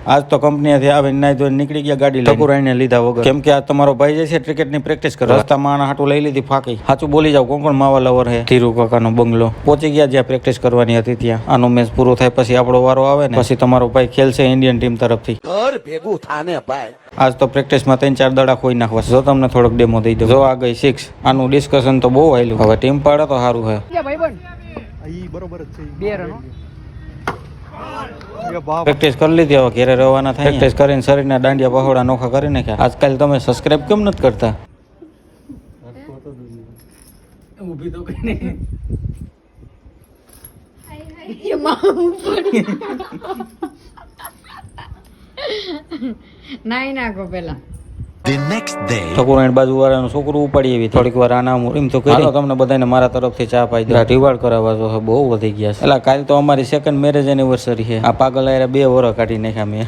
આજ તો કંપનીથી આવીને નાઈ ધોઈને નીકળી ગયા ગાડી લઈને ઠકુરાઈને લીધા વગર, કેમ કે આ તમારો ભાઈ જે છે ક્રિકેટની પ્રેક્ટિસ કરે. રસ્તામાં આના હાટું લઈ લીધી ફાકી. સાચું બોલી જાવ, કોણ માવા લવર હે. ધીરુ કાકાનો બંગલો પહોંચી ગયા જ્યાં પ્રેક્ટિસ કરવાની હતી ત્યાં. આનો મેચ પૂરો થાય પછી આપણો વારો આવે ને, પછી તમારો ભાઈ ખેલશે ઇન્ડિયન ટીમ તરફથી. ઘર ભેગું થાને ભાઈ. આજ તો પ્રેક્ટિસમાં 3-4 દડા ખોઈ નાખવા. જો તમને થોડોક ડેમો દઈ દો. જો આ ગઈ 6. આનું ડિસ્કશન તો બહુ આયલું. હવે ટીમ પાડે તો સારું હે. બરોબર જ છે. 2 રન પ્રેક્ટિસ કરી લીધી, હવે ઘેરે રવાના થાય. પ્રેક્ટિસ કરીને શરીરના દાંડિયા પહોળા નોખા કરી નાખ્યા. આજકાલ તમે સબસ્ક્રાઇબ કેમ નથી કરતા? ઊભી તો કઈ નહીં. નાઈ નાખો પેલા. ઠકુરાણી બાજુ વાળાનું છોકરું ઉપાડી એવી થોડીક વાર આના એમ તો કરી તમને બધાને મારા તરફથી ચા પાઈ દે. ઢીવાડ કરાવવા જો બહુ વધી ગયા છે. એટલે કાલ તો અમારી 2nd મેરેજ એનિવર્સરી છે. આ પાગલ આયરા 2 વર્ષ કાઢી નાખ્યા મેં.